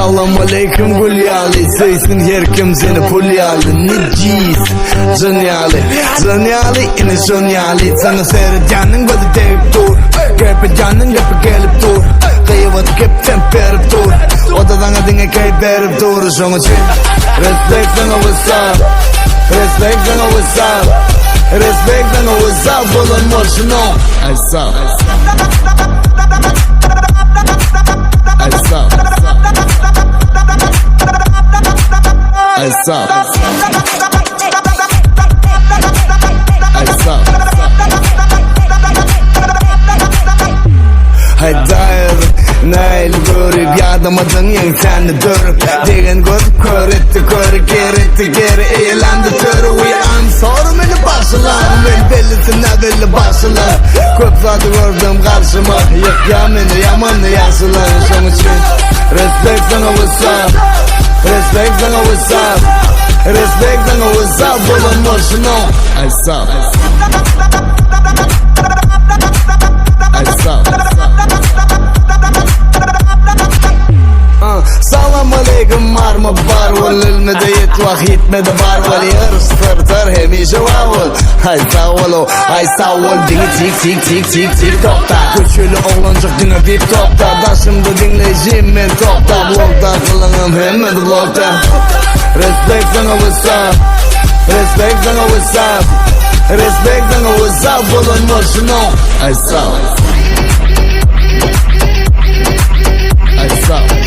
Salam aleyküm Gulyali, sayısın her kim seni Pulyali. Neciz, Zanyali, Zanyali, ini Zanyali. Sana seyret canın gözü deyip dur, Kayıp canın yapıp gelip dur, Kıyıvat kep temperip dur, Odadan adına kayıp verip dur. Son için respect sana what's up, respect sana what's up, respect sana what's up. Bulun morşunu What's up, what's up, what's up, what's up. Haydair Nail görüp yadamadın yen seni dörüp Degen gözüp körüp geri eğlendi törü We I'm sorry beni başılan Ben bellisine belli başılan Köp zatı gördüm karşıma Yık meni yamanı yaşılan Son için respect sana what's up, respect sana what's up, respect sana what's up. Bulun morşunu What's up, what's up. Salam aleyküm var mı bar ol ilmede yetlak yetmedi bar ol yarıştırtır hemişe vavul Hay sağ ol hay sağ ol dini tik tokta Köşülü oğlancık dine bir tokta Da şimdi dinleyeceğim ben tokta Blokta kılınım hemen blokta Respect sana what's up, respect sana what's up, respect sana what's up. Bulun morşunu What's up, what's up.